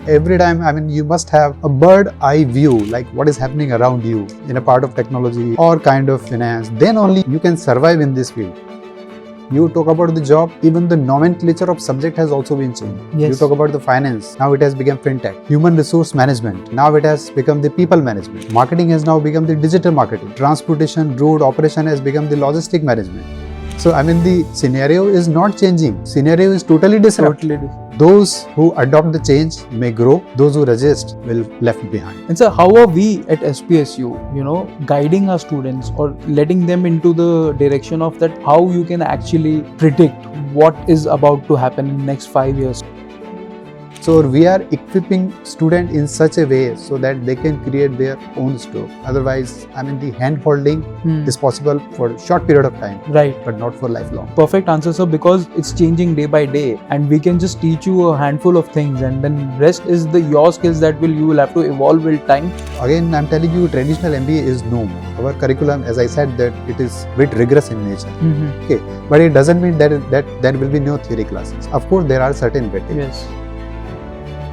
Every time, you must have a bird eye view, like what is happening around you in a part of technology or kind of finance. Then only you can survive in this field. You talk about the job, even the nomenclature of subject has also been changed. Yes. You talk about the finance, now it has become fintech. Human resource management, now it has become the people management. Marketing has now become the digital marketing. Transportation, road operation has become the logistic management. So the scenario is not changing. Scenario is totally disrupted. Those who adopt the change may grow. Those who resist will left behind. And sir, how are we at SPSU, guiding our students or letting them into the direction of that how you can actually predict what is about to happen in the next 5 years? So we are equipping students in such a way so that they can create their own stroke. Otherwise, the hand holding is possible for a short period of time. Right. But not for lifelong. Perfect answer, sir, because it's changing day by day and we can just teach you a handful of things and then rest is your skills that you will have to evolve with time. Again, I'm telling you, traditional MBA is no more. Our curriculum, as I said, that it is a bit rigorous in nature. Okay, but it doesn't mean that there will be no theory classes. Of course, there are certain weightages. Yes.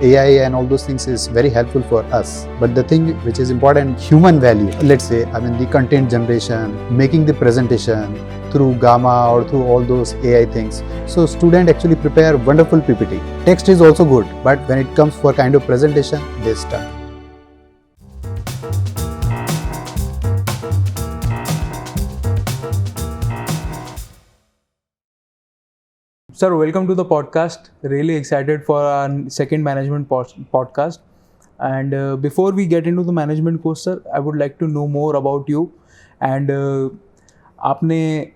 AI and all those things is very helpful for us. But the thing which is important, human value. Let's say, the content generation, making the presentation through Gamma or through all those AI things. So students actually prepare wonderful PPT. Text is also good, but when it comes for kind of presentation, they stuck. Sir, welcome to the podcast. Really excited for our second management podcast. And before we get into the management course, sir, I would like to know more about you. And आपने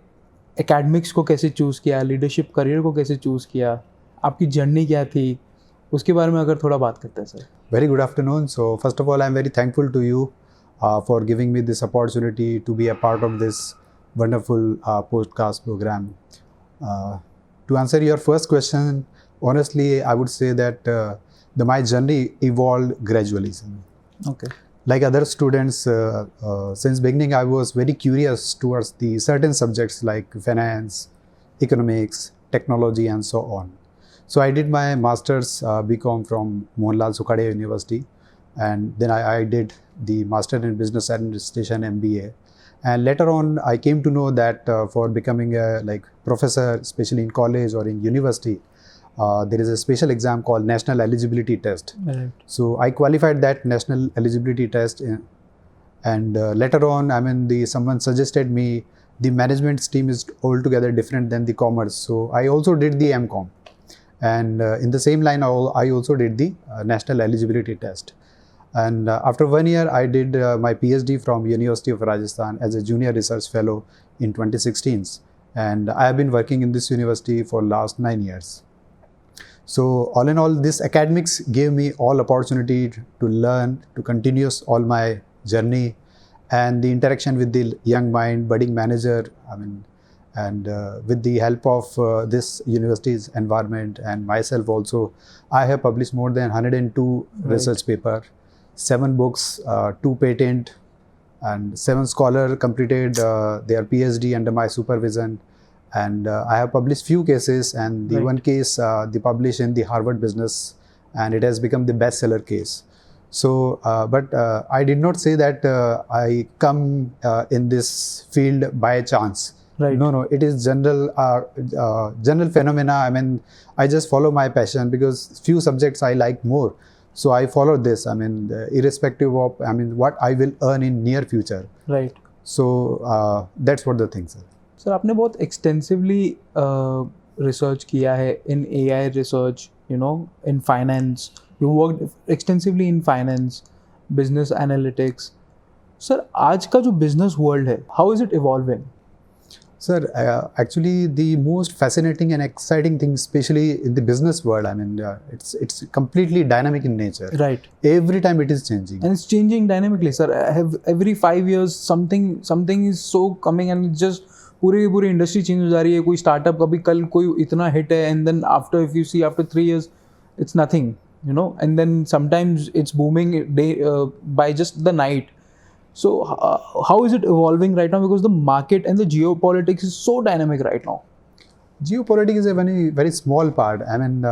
academics को कैसे choose किया, leadership career को कैसे choose किया, आपकी journey क्या थी, उसके बारे में अगर थोड़ा बात करते हैं sir. Very good afternoon. So first of all, I'm very thankful to you for giving me this opportunity to be a part of this wonderful podcast program. To answer your first question, honestly, I would say that my journey evolved gradually. Okay. Like other students, since beginning, I was very curious towards the certain subjects like finance, economics, technology, and so on. So I did my master's BCom from Mohanlal Sukhade University, and then I did the Master in Business Administration MBA. And later on, I came to know that for becoming a professor, especially in college or in university, there is a special exam called National Eligibility Test. Right. So I qualified that National Eligibility Test, and later on, someone suggested me the management stream is altogether different than the commerce. So I also did the MCom, and in the same line, I also did the National Eligibility Test. And after 1 year, I did my PhD from University of Rajasthan as a junior research fellow in 2016. And I have been working in this university for last 9 years. So all in all, this academics gave me all opportunity to learn, to continue all my journey, and the interaction with the young mind, budding manager, and with the help of this university's environment and myself also, I have published more than 102 research papers. 7 books, 2 patent, and 7 scholars completed their PhD under my supervision. And I have published few cases, and the one case they published in the Harvard Business, and it has become the bestseller case. So, but I did not say that I come in this field by chance. Right. No, it is general phenomena. I just follow my passion because few subjects I like more. So I follow this, irrespective of, what I will earn in near future. Right. So that's what the things are. Sir, आपने बहुत extensively research किया है in AI research, in finance. You worked extensively in finance, business analytics. Sir, आज का जो business world है, how is it evolving? Sir, actually the most fascinating and exciting thing, especially in the business world, it's completely dynamic in nature. Right. Every time it is changing. And it's changing dynamically, sir. Every 5 years something is so coming and it's just पूरी industry change हो जा रही है. कोई startup कभी कल कोई इतना hit है, and then after 3 years it's nothing, and then sometimes it's booming by just the night. So how is it evolving right now? Because the market and the geopolitics is so dynamic right now. Geopolitics is a very, very small part. I mean,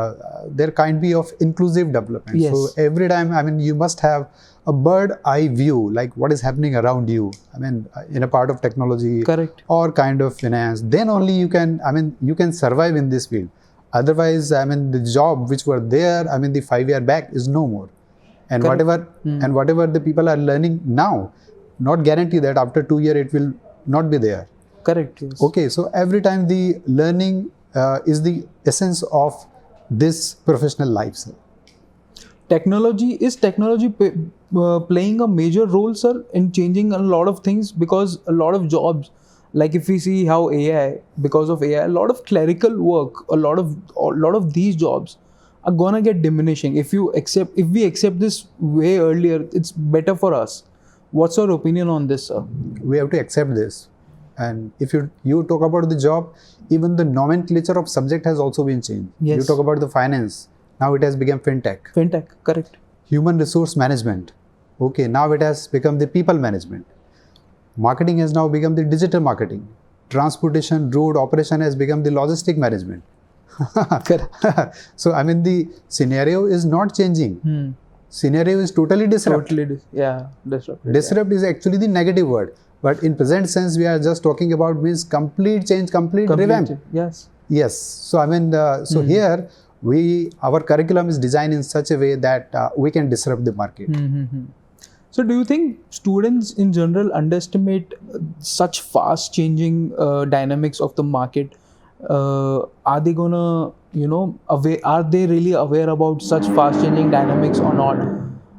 there can be of inclusive development. Yes. So every time, I mean, you must have a bird eye view, like what is happening around you. I mean, in a part of technology Correct. or kind of finance, then only you can, I mean, you can survive in this field. Otherwise, I mean, the job which were there, I mean, the 5 year back is no more. And Correct. whatever the people are learning now, not guarantee that after 2 years it will not be there. Correct. Yes. Okay, so every time the learning is the essence of this professional life, sir. Technology playing a major role, sir, in changing a lot of things? Because a lot of jobs, like if we see how AI, because of AI, a lot of clerical work, a lot of these jobs are gonna get diminishing. If we accept this way earlier, it's better for us. What's your opinion on this, sir? We have to accept this. And if you talk about the job, even the nomenclature of subject has also been changed. Yes. You talk about the finance, now it has become fintech. Fintech, correct. Human resource management, okay, now it has become the people management. Marketing has now become the digital marketing. Transportation, road operation has become the logistic management. So I mean, the scenario is not changing. Scenario is totally disrupted. Disrupted. Disrupt is actually the negative word, but in present sense we are just talking about means complete change, complete revamp. Yes. So I mean, here our curriculum is designed in such a way that we can disrupt the market. So do you think students in general underestimate such fast changing dynamics of the market? Are they gonna, are they really aware about such fast changing dynamics or not?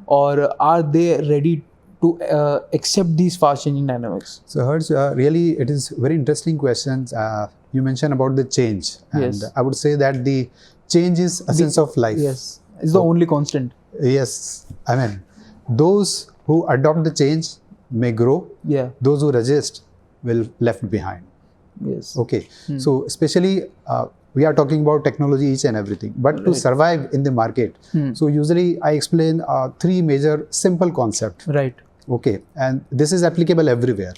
Or are they ready to accept these fast changing dynamics? So Harsh, really it is very interesting questions. You mentioned about the change, and Yes. I would say that the change is essence of life. Yes, it's the only constant. Yes, I mean, those who adopt the change may grow. Yeah. Those who resist will left behind. Yes. Okay, so especially we are talking about technology, each and everything, but to survive in the market, so usually I explain 3 major simple concepts. Right. Okay, and this is applicable everywhere.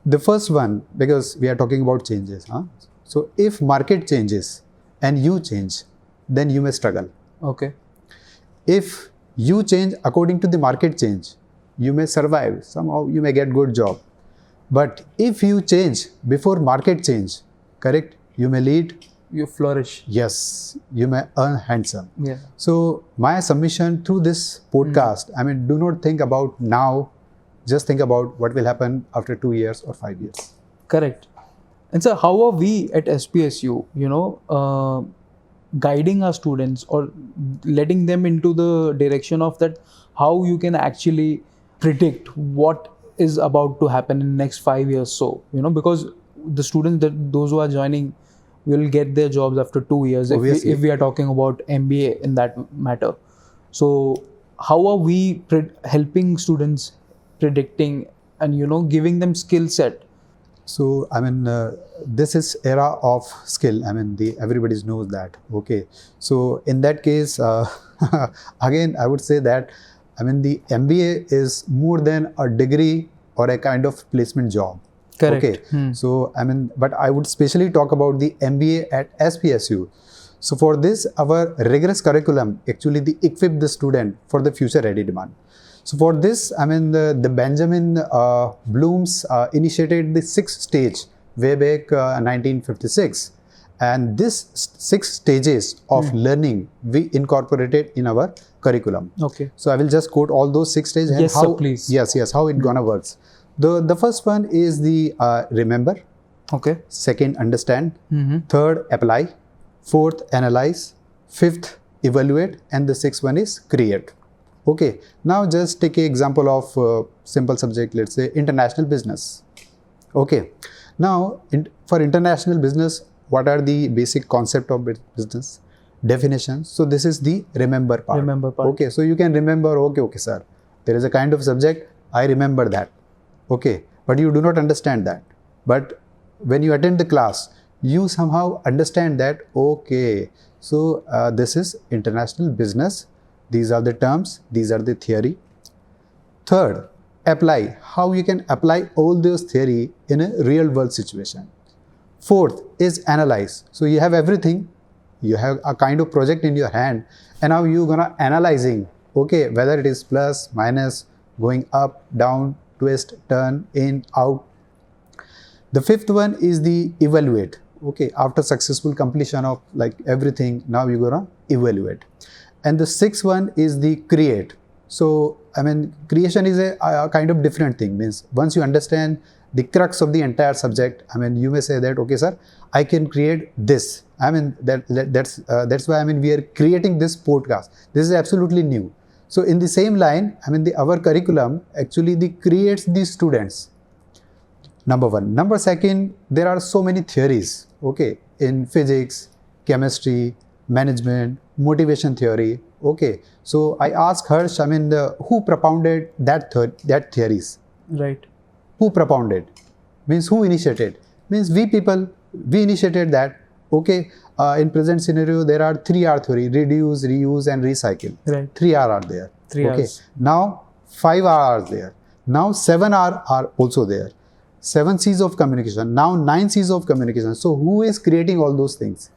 The first one, because we are talking about changes, so if market changes and you change, then you may struggle. Okay. If you change according to the market change, you may survive, somehow you may get good job. But if you change before market change, correct, you may lead. You flourish. Yes, you may earn handsome. Yeah. So my submission through this podcast, I mean, do not think about now, just think about what will happen after 2 years or 5 years. Correct. And so how are we at SPSU, guiding our students or letting them into the direction of that, how you can actually predict what is about to happen in the next 5 years? So, because the students, those who are joining, will get their jobs after 2 years if we are talking about MBA in that matter. So how are we helping students predicting and giving them skill set? So I mean, this is era of skill. I mean, everybody knows that. Okay, so in that case, again, I would say that I mean the MBA is more than a degree or a kind of placement job. Correct. Okay, so I mean, but I would specially talk about the MBA at SPSU. So for this, our rigorous curriculum actually equip the student for the future ready demand. So for this, I mean, the Benjamin Bloom's initiated the 6th stage way back 1956. And this 6 stages of learning we incorporated in our curriculum. Okay. So I will just quote all those 6 stages and Yes, how, sir, please. Yes, how it gonna works. The first one is the remember. Okay. Second, understand. Third, apply. Fourth, analyze. Fifth, evaluate. And the 6th one is create. Okay, now just take an example of simple subject, let's say international business. Okay, now for international business, what are the basic concept of business? Definitions. So this is the remember part. Remember part. Okay, so you can remember, okay sir, there is a kind of subject, I remember that. Okay, but you do not understand that. But when you attend the class, you somehow understand that, okay, so this is international business. These are the terms, these are the theory. Third, apply. How you can apply all those theory in a real world situation. Fourth is analyze. So you have everything, you have a kind of project in your hand, and now you're gonna analyzing, okay, whether it is plus, minus, going up, down, twist, turn, in, out. The fifth one is the evaluate. Okay, after successful completion of like everything, now you're gonna evaluate. And the sixth one is the create. So I mean, creation is a kind of different thing. Means once you understand the crux of the entire subject, I mean, you may say that, okay, sir, I can create this. I mean, that's why I mean we are creating this podcast. This is absolutely new. So in the same line, I mean, our curriculum actually creates the students. Number one. Number second, there are so many theories, okay, in physics, chemistry, management, motivation theory, okay. So I asked Harsh, I mean, who propounded that theories? Right. Who propounded? Means who initiated? Means we people, we initiated that, okay. In present scenario, there are 3R theory: reduce, reuse, and recycle. Right. 3R are there. 3 okay. Rs. Now 5R are there. Now 7R are also there. 7 C's of communication. Now 9 C's of communication. So who is creating all those things?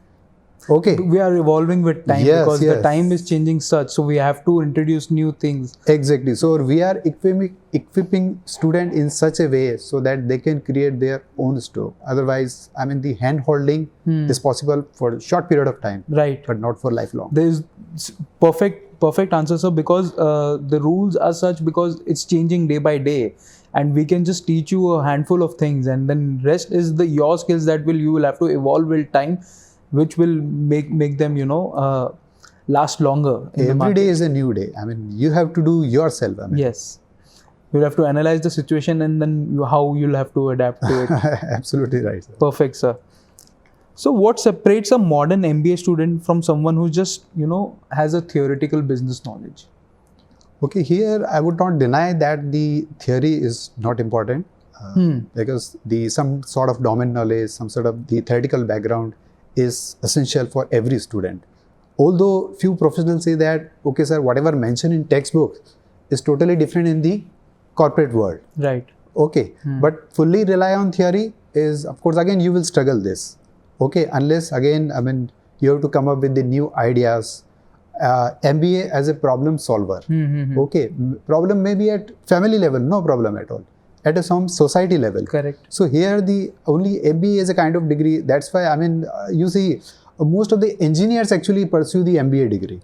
Okay. We are evolving with time because the time is changing such, so we have to introduce new things. Exactly. So we are equipping student in such a way so that they can create their own stuff. Otherwise, I mean, the hand holding is possible for a short period of time, right, but not for lifelong. There is perfect answer, sir, because the rules are such because it's changing day by day. And we can just teach you a handful of things, and then rest is your skills that you will have to evolve with time, which will make them last longer. Every day is a new day. I mean, you have to do yourself. I mean. Yes, you'll have to analyze the situation and then how you'll have to adapt to it. Absolutely right, sir. Perfect, sir. So what separates a modern MBA student from someone who just has a theoretical business knowledge? Okay, here I would not deny that the theory is not important because some sort of domain knowledge, some sort of the theoretical background is essential for every student. Although few professionals say that, okay, sir, whatever mentioned in textbook is totally different in the corporate world. Right. Okay, but fully rely on theory is, of course, again, you will struggle this. Okay, unless again, I mean, you have to come up with the new ideas. MBA as a problem solver. Okay, problem may be at family level, no problem at all. At some society level. Correct. So here the only MBA is a kind of degree. That's why I mean you see most of the engineers actually pursue the MBA degree,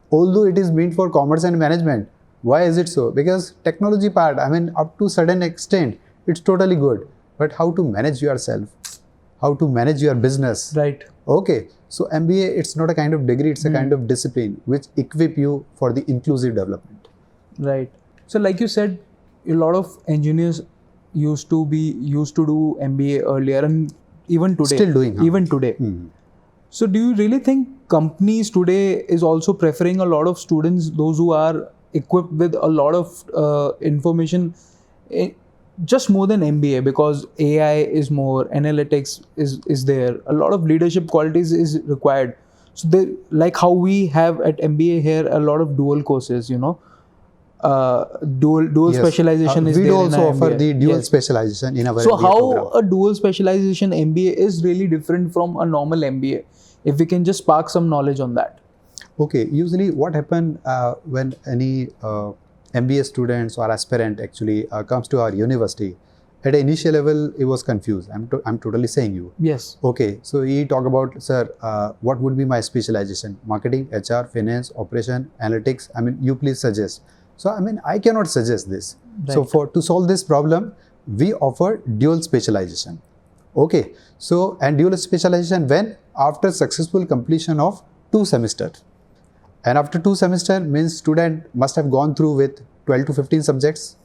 although it is meant for commerce and management. Why is it so? Because technology part, I mean, up to certain extent, it's totally good. But how to manage yourself, how to manage your business. Right. Okay. So MBA, it's not a kind of degree, it's a kind of discipline which equip you for the inclusive development. Right. So like you said, a lot of engineers used to do MBA earlier and even today. Still doing. Even today. So do you really think companies today is also preferring a lot of students, those who are equipped with a lot of information, just more than MBA, because AI is more, analytics is there, a lot of leadership qualities is required. So they, like how we have at MBA here a lot of dual courses, dual Yes. specialization is we there. We also in offer MBA. the dual specialization in our So MBA how program. a dual specialization MBA is really different from a normal MBA? If we can just spark some knowledge on that. Okay, usually what happens when any MBA students or aspirant actually comes to our university, at the initial level, he was confused. I'm totally saying you. Yes. Okay, so he talk about, sir, what would be my specialization? Marketing, HR, finance, operation, analytics. I mean, you please suggest. So, I mean, I cannot suggest this. Right. So, to solve this problem, we offer dual specialization. Okay, so, and dual specialization when? After successful completion of 2 semesters. And after 2 semesters means student must have gone through with 12 to 15 subjects.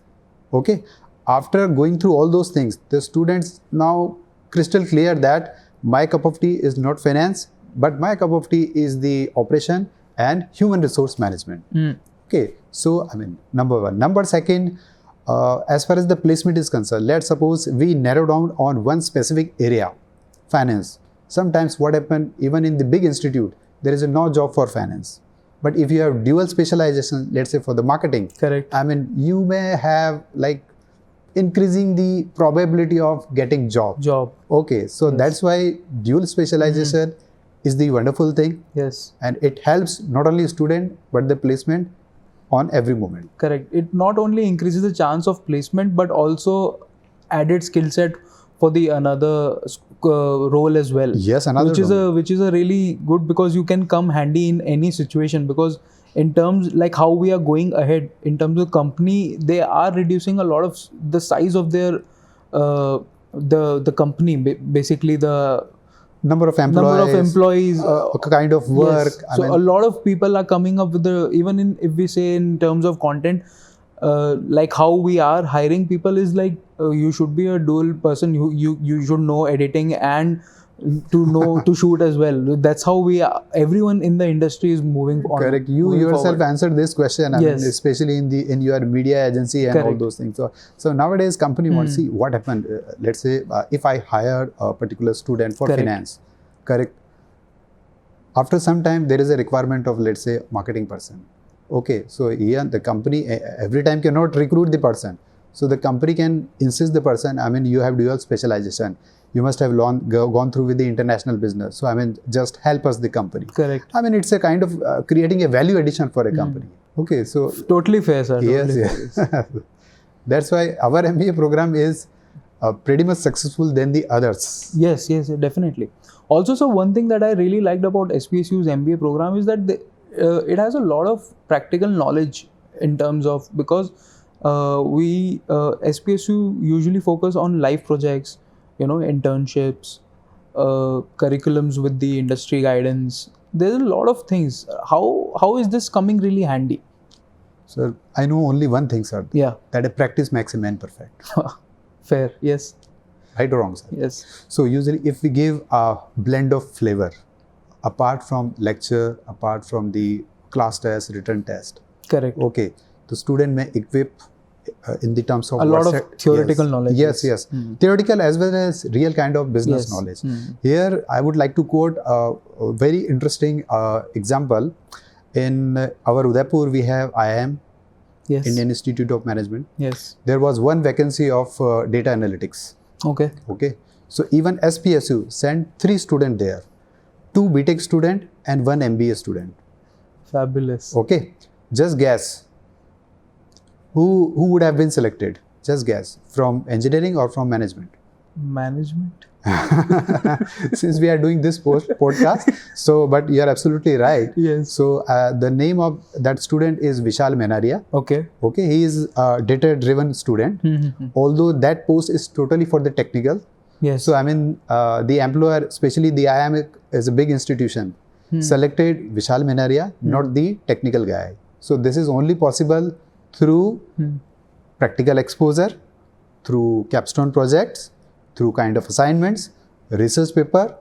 Okay. After going through all those things, the students now crystal clear that my cup of tea is not finance, but my cup of tea is the operation and human resource management. Okay. So, I mean, number one. Number second, as far as the placement is concerned, let's suppose we narrow down on one specific area, finance. Sometimes what happens, even in the big institute, there is no job for finance. But if you have dual specialization, let's say for the marketing, correct. I mean, you may have like increasing the probability of getting job. Okay, so Yes. that's why dual specialization is the wonderful thing, Yes. and it helps not only student but the placement on every moment. Correct. It not only increases the chance of placement but also added skill set for the another role as well. Yes, another which is a really good, because you can come handy in any situation, because in terms like how we are going ahead in terms of company, they are reducing a lot of the size of their the company, basically the number of employees, kind of work. yes. So a lot of people are coming up with the, even in, if we say in terms of content, like how we are hiring people is like, you should be a dual person. You should know editing and to shoot as well. That's how we are. Everyone in the industry is moving on. Correct. You moving yourself forward. answered this question. I Yes. mean, especially in your media agency and all Correct. those things. So nowadays, company wants see what happened. Let's say if I hire a particular student for Correct. finance, correct. After some time, there is a requirement of, let's say, marketing person. Okay, so here the company every time cannot recruit the person. So the company can insist the person. I mean, you have dual specialization. You must have gone through with the international business. So I mean, just help us the company. Correct. I mean, it's a kind of creating a value addition for a company. Okay, so Totally fair, sir. yes, Totally yes. fair. That's why our MBA program is pretty much successful than the others. Yes, yes, definitely. Also, so one thing that I really liked about SPSU's MBA program is that it has a lot of practical knowledge in terms of, because we SPSU usually focus on live projects, internships, curriculums with the industry guidance. There's a lot of things. How is this coming really handy? Sir, I know only one thing, sir. Yeah. That a practice makes a man perfect. Fair. Yes. Right or wrong, sir? Yes. So usually if we give a blend of flavor, apart from lecture, apart from the class test, written test, Correct. okay, the student may equip in the terms of a lot of theoretical yes. knowledge. Yes. Theoretical as well as real kind of business Yes. knowledge. Here, I would like to quote a very interesting example. In our Udaipur, we have IIM, Yes. Indian Institute of Management. Yes. There was one vacancy of data analytics. Okay. Okay, so even SPSU sent 3 students there, 2 BTech student and 1 MBA student. Fabulous. Okay, just guess who would have been selected. Just guess, from engineering or from management. Management. Since we are doing this podcast, so but you are absolutely right. Yes. So the name of that student is Vishal Menaria. Okay. Okay, he is a data-driven student. Although that post is totally for the technical. Yes. So I mean, the employer, especially the IIM, is a big institution, selected Vishal Menaria, not the technical guy. So this is only possible through practical exposure, through capstone projects, through kind of assignments, research paper,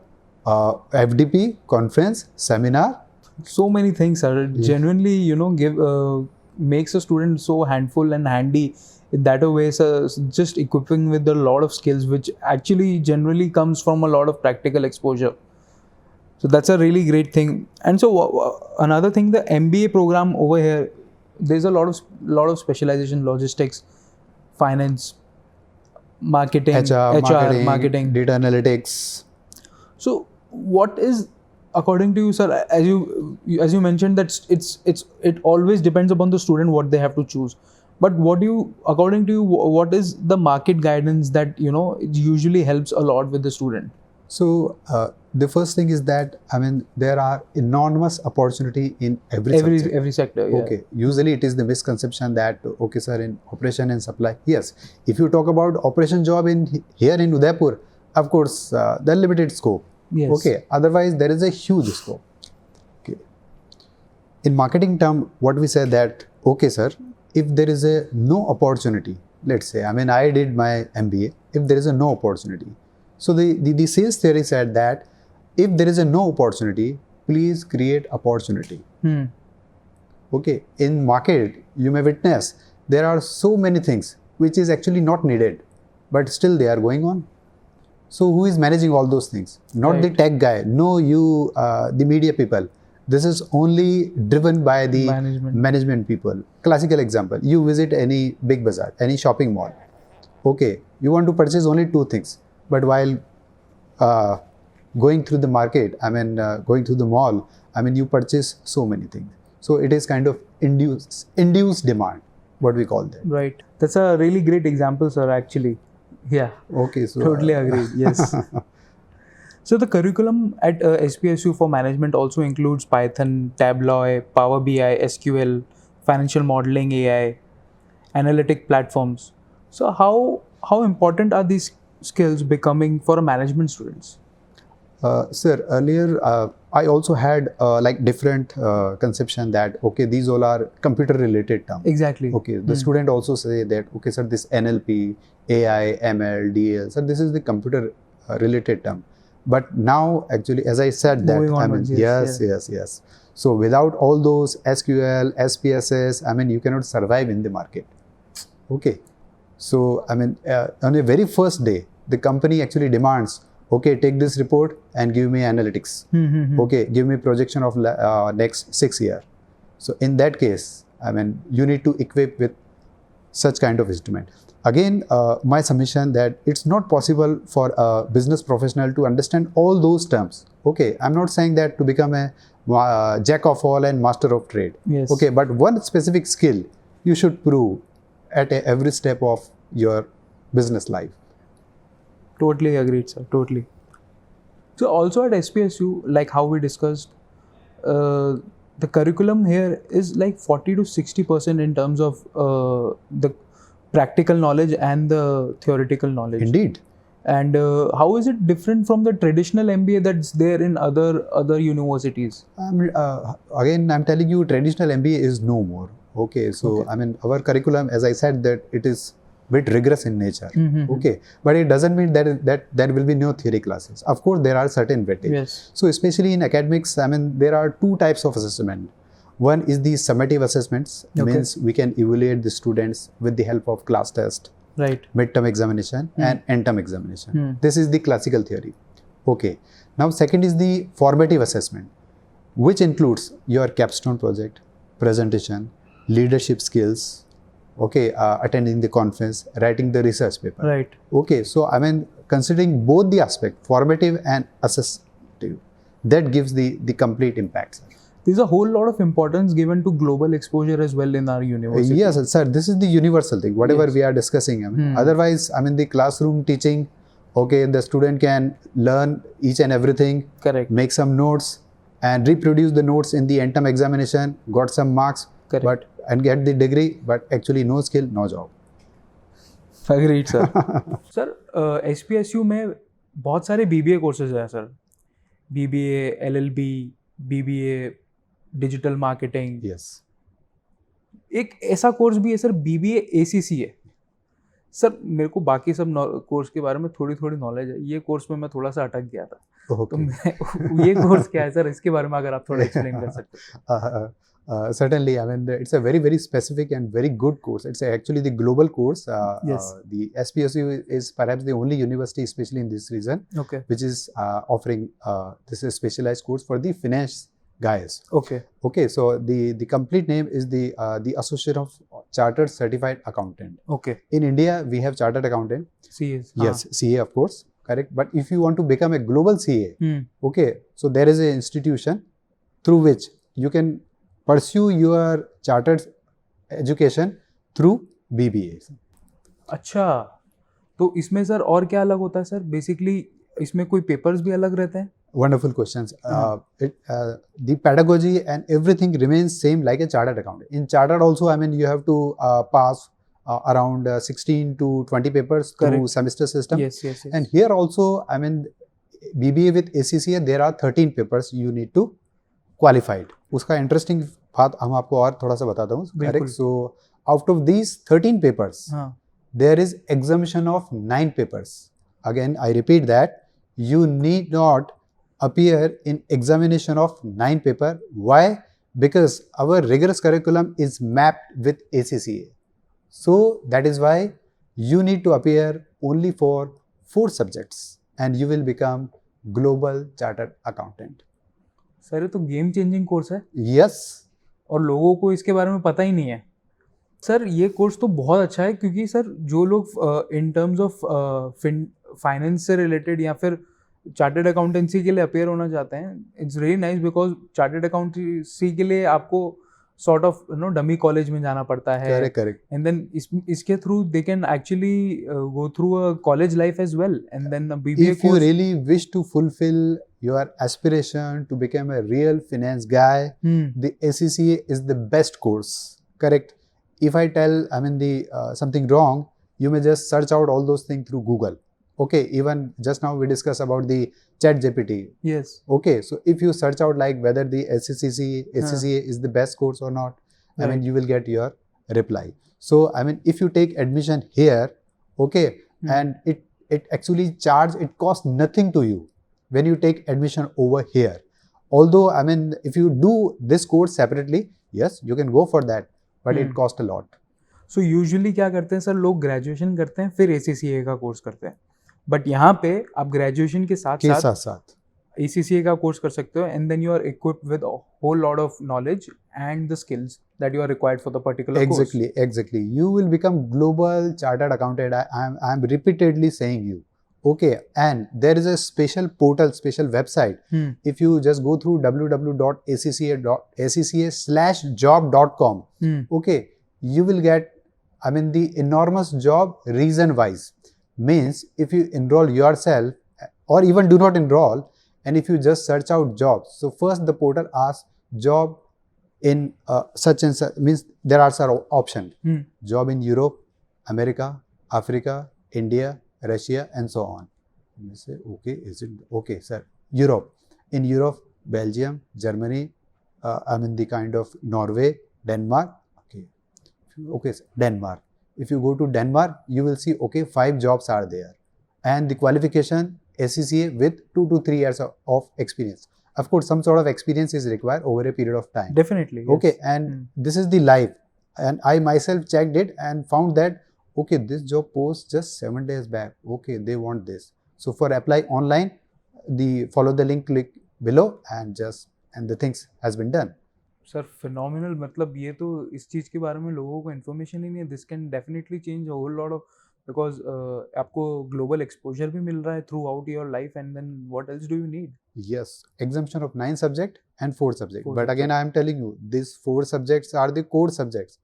FDP, conference, seminar. So many things are genuinely, give makes a student so handful and handy in that way. So just equipping with a lot of skills, which actually generally comes from a lot of practical exposure. So that's a really great thing. And so another thing, the MBA program over here, there's a lot of specialization: logistics, finance, marketing, HR, marketing, data analytics. So what is, according to you, sir, as you mentioned that it always depends upon the student what they have to choose. But according to you, what is the market guidance that it usually helps a lot with the student? So the first thing is that, I mean, there are enormous opportunity in every sector. Yeah. Okay, usually it is the misconception that, okay sir, in operation and supply, yes, if you talk about operation job here in Udaipur, of course there limited scope. Yes. Okay, otherwise there is a huge scope. Okay, in marketing term, what we say that, okay sir, if there is a no opportunity, let's say, I mean, I did my MBA, if there is a no opportunity, so the sales theory said that if there is a no opportunity, please create opportunity. Okay, in market, you may witness there are so many things which is actually not needed, but still they are going on. So who is managing all those things? Not the tech guy. No, you, the media people. This is only driven by the management people. Classical example, you visit any big bazaar, any shopping mall. Okay, you want to purchase only two things, but while uh, going through the market, going through the mall, you purchase so many things. So it is kind of induced demand, what we call that. Right. That's a really great example, sir, actually. Yeah. Okay, so Totally agreed. Yes. So the curriculum at SPSU for management also includes Python, Tableau, Power BI, SQL, financial modeling, AI, analytic platforms. So how important are these skills becoming for management students? Sir, earlier I also had like different conception that okay, these all are computer related terms. Exactly. Okay, the student also say that okay, sir, this NLP, AI, ML, DL, sir, this is the computer related term. But now, actually, as I said that, Moving onwards, yes. So without all those SQL, SPSS, you cannot survive in the market. Okay, so on a very first day, the company actually demands, okay, take this report and give me analytics. Okay, give me projection of next 6 years. So in that case, you need to equip with such kind of instrument. Again, my submission that it's not possible for a business professional to understand all those terms. Okay, I'm not saying that to become a jack of all and master of trade. Yes. Okay, but one specific skill you should prove at every step of your business life. Totally agreed, sir. Totally. So also at SPSU, like how we discussed, the curriculum here is like 40 to 60% in terms of the practical knowledge and the theoretical knowledge. Indeed. And how is it different from the traditional MBA that's there in other universities? Again, I'm telling you, traditional MBA is no more. Okay, so Okay. our curriculum, as I said, that it is bit rigorous in nature. Mhm. Okay, but it doesn't mean that there will be no theory classes. Of course, there are certain weightage. Yes. So especially in academics, there are two types of assessment. One is the summative assessments, Okay. means we can evaluate the students with the help of class test, Right. midterm examination and end term examination. Hmm. This is the classical theory. Okay. Now second is the formative assessment, which includes your capstone project, presentation, leadership skills, okay, attending the conference, writing the research paper. Right. Okay, so considering both the aspect, formative and assesstive, that gives the complete impact. Sir. There's a whole lot of importance given to global exposure as well in our university. Yes, sir. This is the universal thing. Whatever Yes. we are discussing. Otherwise, the classroom teaching. Okay, the student can learn each and everything. Correct. Make some notes and reproduce the notes in the end term examination. Got some marks, Correct. and get the degree. But actually, no skill, no job. Agreed, sir. Sir SPSU में बहुत सारे BBA courses हैं sir. BBA, LLB, BBA, digital marketing. Yes. एक ऐसा course भी है sir, BBA ACC है. Sir मेरे को बाकी सब कोर्स के बारे में थोड़ी थोड़ी नॉलेज है. ये कोर्स में मैं थोड़ा सा अटक गया था. Okay. तो मैं ये कोर्स क्या है सर, इसके बारे में अगर आप थोड़ा एक्सप्लेन कर सकते. Certainly, it's a very, very specific and very good course. It's actually the global course. Yes. The SPSU is perhaps the only university, especially in this region, Okay. which is offering this is specialized course for the finance guys. Okay. Okay, so the complete name is the Associate of Chartered Certified Accountant. Okay. In India, we have Chartered Accountant. CAs. Yes, CA, of course, correct. But if you want to become a global CA, Hmm. okay, so there is an institution through which you can pursue your chartered education through BBA. अच्छा, तो इसमें sir और क्या अलग होता है sir? Basically इसमें कोई पेपर्स भी अलग रहते हैं? Wonderful questions. The pedagogy and everything remains same like a chartered accountant. In chartered also, you have to pass around 16 to 20 papers through Correct. semester system. Yes. And here also, BBA with ACCA, there are 13 papers you need to qualified. उसका interesting बात हम आपको और थोड़ा सा बताता हूँ. Correct. So out of these 13 papers, there is exemption of 9 papers. Again, I repeat that you need not appear in examination of 9 paper. Why? Because our rigorous curriculum is mapped with ACCA. So that is why you need to appear only for 4 subjects and you will become global chartered accountant. Sir ये तो game changing course है. Yes. और लोगों को इसके बारे में पता ही नहीं है. सर ये कोर्स तो बहुत अच्छा है, क्योंकि सर जो लोग इन टर्म्स ऑफ फाइनेंस से रिलेटेड या फिर चार्टर्ड अकाउंटेंसी के लिए अपेयर होना चाहते हैं, it's really nice, because chartered accountancy के लिए आपको सॉर्ट ऑफ डमी कॉलेज में जाना पड़ता है, करेक्ट एंड देन इसके through they can actually go through a college life as well, and then BBA if you course. really wish to fulfill your aspiration to become a real finance guy, the ACCA is the best course. Correct. If I tell the something wrong, you may just search out all those things through Google. Okay, even just now we discussed about the chat GPT. Yes. Okay, so if you search out like whether the ACCA is the best course or not, Right. you will get your reply. So if you take admission here, okay, and it actually it costs nothing to you when you take admission over here. Although if you do this course separately, yes, you can go for that, but it costs a lot. So usually क्या करते हैं sir, लोग graduation करते हैं फिर ACCA का course करते हैं, बट यहाँ पे आप ग्रेजुएशन के साथ साथ ACCA का कोर्स कर सकते हो, and then you are equipped with a whole lot of knowledge and the skills that you are required for the particular course. Exactly. You will become global chartered accountant. I'm repeatedly saying you. Okay, and there is a special portal, special website. If you just go through www.acca.job.com, okay, you will get the enormous job reason wise. Means if you enroll yourself or even do not enroll, and if you just search out jobs, so first the portal asks job in such and such, means there are some options. Job in Europe, America, Africa, India, Russia, and so on. You say, okay, is it okay, sir? Europe. In Europe, Belgium, Germany, the kind of Norway, Denmark. Okay, sir, Denmark. If you go to Denmark, you will see, okay, 5 jobs are there, and the qualification ACCA with 2 to 3 years of experience. Of course, some sort of experience is required over a period of time. Definitely. Yes. Okay, and this is the live. And I myself checked it and found that, okay, this job post just 7 days back. Okay, they want this. So for apply online, follow the link, click below, and the things has been done. Sir phenomenal, मतलब ये तो इस चीज़ के बारे में लोगों को information ही नहीं है. This can definitely change a whole lot of, because आपको ग्लोबल एक्सपोजर भी मिल रहा है throughout your life, and then what else do you need? Yes, exemption of 9 subject and 4 subject. But again, I am telling you, these 4 subjects are the core subjects: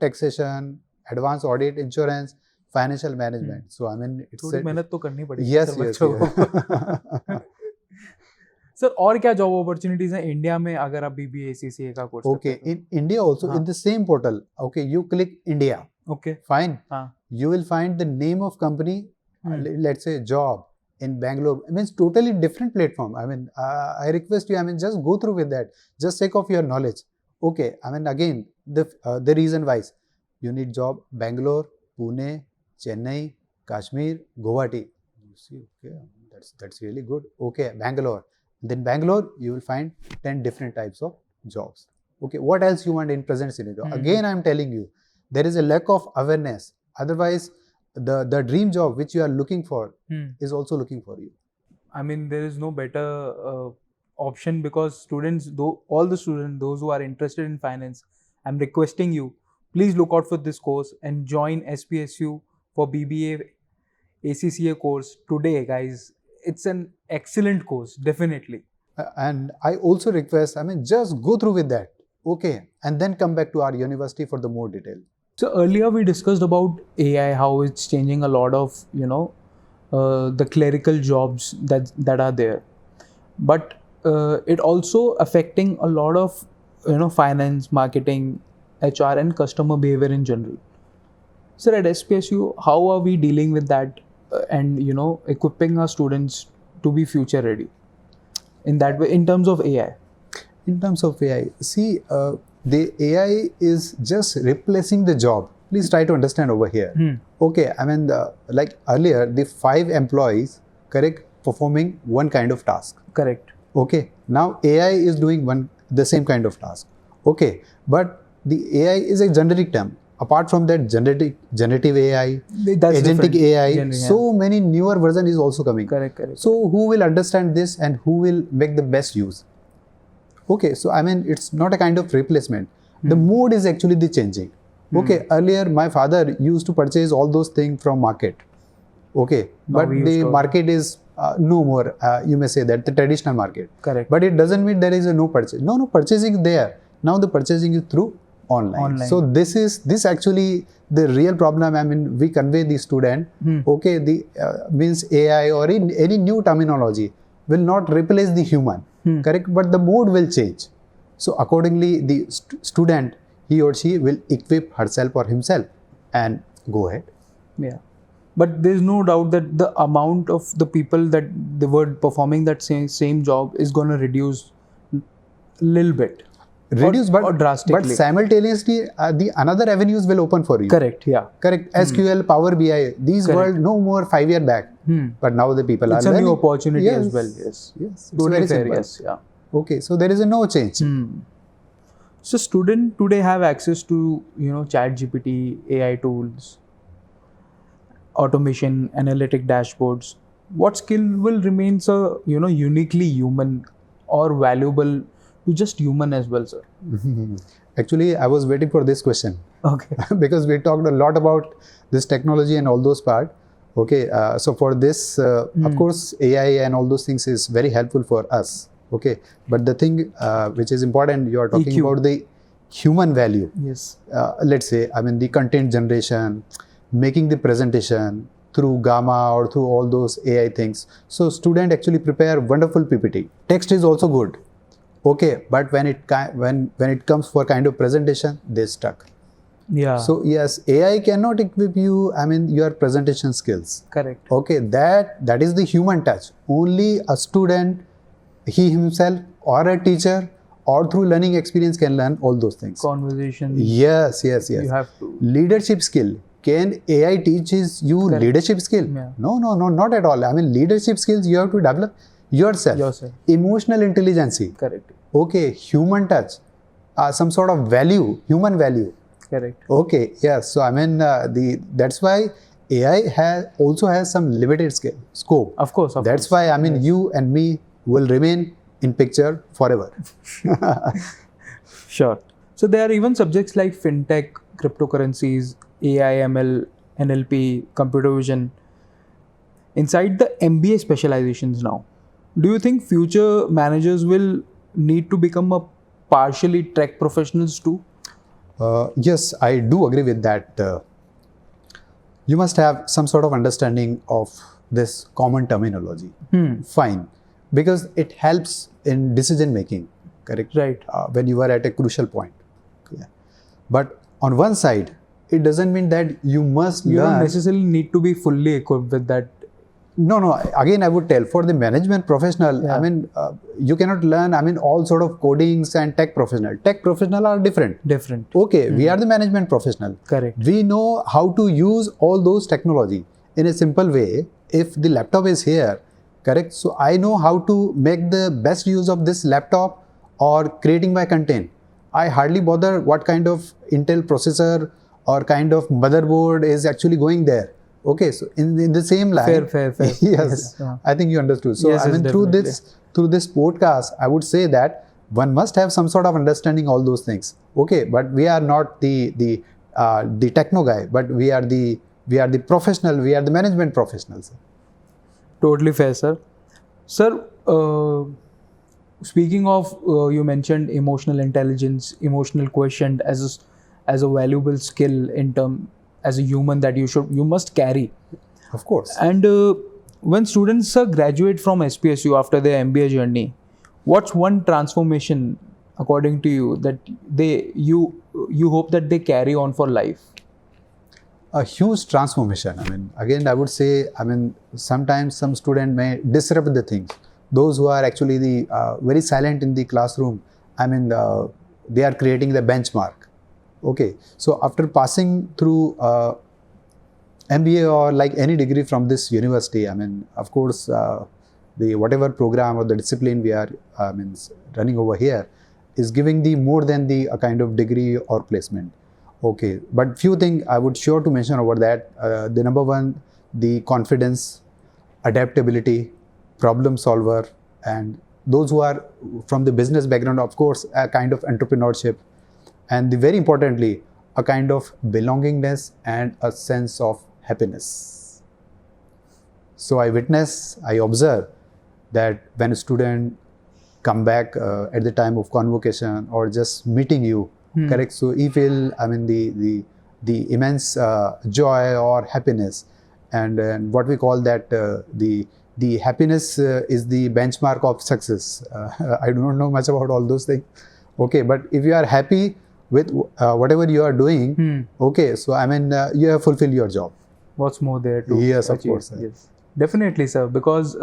taxation, advanced audit, insurance, financial management. So it's थोड़ी मेहनत तो करनी पड़ेगी. yes. Sir और क्या job opportunities हैं India में अगर आप BBA ACCA का course Okay, in India also, in the same portal. Okay, you click India. Okay, fine. You will find the name of company. Let's say job in Bangalore. Means totally different platform. I request you, just go through with that. Just sake of your knowledge. Okay, again, the reason wise, you need job Bangalore, Pune, Chennai, Kashmir, Guwahati. You see, okay, that's really good. Okay, Bangalore. Then Bangalore, you will find 10 different types of jobs. Okay, what else you want in present scenario? Again, I am telling you, there is a lack of awareness. Otherwise, the dream job which you are looking for is also looking for you. There is no better option, because students, all the students, those who are interested in finance, I'm requesting you, please look out for this course and join SPSU for BBA ACCA course today, guys. It's an excellent course, definitely. And I also request, just go through with that. Okay, and then come back to our university for the more detail. So earlier we discussed about AI, how it's changing a lot of, the clerical jobs that are there. But it also affecting a lot of, finance, marketing, HR, and customer behavior in general. Sir, at SPSU, how are we dealing with that and, equipping our students to be future ready in that way, in terms of AI? In terms of AI, see, the AI is just replacing the job. Please try to understand over here. Okay, like earlier, the 5 employees, correct, performing one kind of task. Correct. Okay, now AI is doing the same kind of task. Okay, but the AI is a generic term. Apart from that, generative AI, that's agentic AI, so yeah. many newer version is also coming. Correct. So who will understand this and who will make the best use? Okay, so it's not a kind of replacement. The mode is actually the changing. Okay, earlier my father used to purchase all those things from market. Okay, Now but we use the store. market is no more. You may say that the traditional market. Correct. But it doesn't mean there is a no purchase. No, purchasing is there. Now the purchasing is through online. Online. So this actually the real problem. I mean, we convey the student. Okay, the means AI or any new terminology will not replace the human. Correct, but the mode will change. So accordingly, the student, he or she will equip herself or himself and go ahead. Yeah. But there's no doubt that the amount of the people that they were performing that same job is going to reduce a little bit. Reduce, or drastically. but simultaneously, the another avenues will open for you. Correct, yeah. Correct. SQL, Power BI, these Correct. were no more 5 years back. But now the people It's are a learning. new opportunity Yes. as well, yes. Yes, it's Totally very fair, simple. yes, yeah. Okay, so there is a no change. So students today have access to, chat GPT, AI tools, automation, analytic dashboards. What skill will remain so, uniquely human or valuable to just human as well, sir? Actually, I was waiting for this question. Okay. Because we talked a lot about this technology and all those part. Okay, so for this, of course, AI and all those things is very helpful for us. Okay, but the thing which is important, you are talking EQ. about the human value. Yes. Let's say, I mean, the content generation, making the presentation through Gamma or through all those AI things. So student actually prepare wonderful PPT. Text is also good. Okay, but when it comes for kind of presentation, they stuck. Yeah. So yes, AI cannot equip you, I mean, your presentation skills. Correct. Okay, that is the human touch. Only a student, he himself or a teacher or through learning experience can learn all those things. Conversation. Yes. You have to. Leadership skill. Can AI teaches you Correct. leadership skill? Yeah. No, not at all. I mean, leadership skills you have to develop yourself. Emotional intelligence. Correct. Okay, human touch, some sort of value, human value. Correct. Okay, yes. So I mean, that's why AI also has some limited scope. Of course. That's why I mean, you and me will remain in picture forever. Sure. So there are even subjects like fintech, cryptocurrencies, AI, ML, NLP, computer vision inside the MBA specializations now. Do you think future managers will need to become a partially tech professionals too? Yes, I do agree with that. You must have some sort of understanding of this common terminology. Fine, because it helps in decision making. Correct. Right. When you are at a crucial point. Yeah. But on one side, it doesn't mean that you must You learn. don't necessarily need to be fully equipped with that. No. Again, I would tell for the management professional. Yeah. I mean, you cannot learn. I mean, all sort of codings and tech professional. Tech professional are different. Okay, we are the management professional. Correct. We know how to use all those technology in a simple way. If the laptop is here, correct. So I know how to make the best use of this laptop or creating my content. I hardly bother what kind of Intel processor or kind of motherboard is actually going there. Okay, so in the same line. Fair. Yes, Yeah. I think you understood. So Yes, I mean, through this podcast, I would say that one must have some sort of understanding all those things. Okay, but we are not the techno guy, but we are the professional. We are the management professionals. Totally fair, sir. Sir, speaking of, you mentioned emotional intelligence, emotional quotient as a valuable skill as a human that you must carry. Of course. And when students graduate from SPSU after their MBA journey, what's one transformation according to you that you hope that they carry on for life? A huge transformation. I mean, again, I would say, I mean, sometimes some student may disrupt the things. Those who are actually very silent in the classroom, I mean, they are creating the benchmark. Okay, so after passing through MBA or like any degree from this university, I mean, of course, the whatever program or the discipline we are running over here is giving the more than the kind of degree or placement. Okay, but few things I would sure to mention over that. The number one, the confidence, adaptability, problem solver, and those who are from the business background, of course, a kind of entrepreneurship. And very importantly, a kind of belongingness and a sense of happiness. So I observe that when a student come back at the time of convocation or just meeting you, correct? So he feel, I mean, the immense joy or happiness, and what we call that the happiness is the benchmark of success. I do not know much about all those things. Okay, but if you are happy with whatever you are doing, okay, so I mean, you have fulfilled your job. What's more there to Yes, of achieve? course, sir. Yes, definitely, sir. Because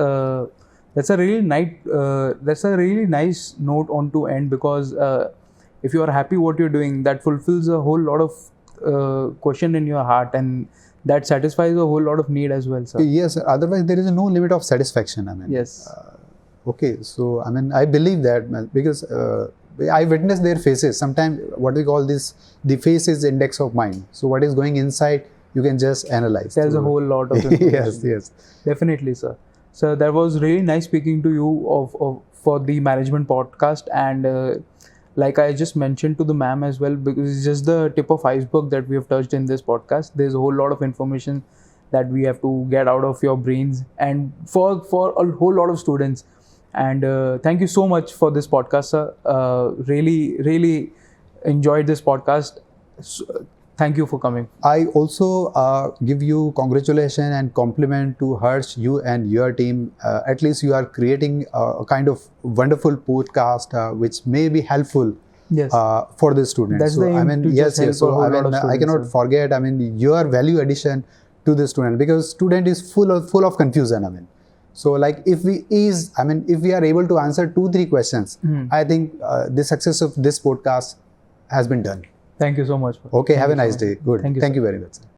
that's a really nice note on to end. Because if you are happy what you're doing, that fulfills a whole lot of question in your heart, and that satisfies a whole lot of need as well, sir. Yes, otherwise there is no limit of satisfaction. I mean, Yes. Okay, so I mean, I believe that, man, because I witness their faces. Sometimes what we call this, the face is index of mind. So what is going inside, you can just analyze. Tells a whole lot of information. Yes, yes. Definitely, sir. So that was really nice speaking to you for the management podcast, and like I just mentioned to the ma'am as well, because it's just the tip of iceberg that we have touched in this podcast. There's a whole lot of information that we have to get out of your brains, and for a whole lot of students. And thank you so much for this podcast, sir. Really enjoyed this podcast. So, thank you for coming. I also give you congratulations and compliment to Harsh, you and your team. At least you are creating a kind of wonderful podcast which may be helpful Yes. for the students. That's so the aim, I mean, to yes, just help yes. So a whole I lot mean, of I students, cannot sir. forget. I mean, your value addition to the student, because student is full of confusion. I mean, so like if we are able to answer 2-3 questions, I think the success of this podcast has been done. Thank you so much. Okay, have a Thank you nice so day. much. Good. Thank you, Thank sir. you very much.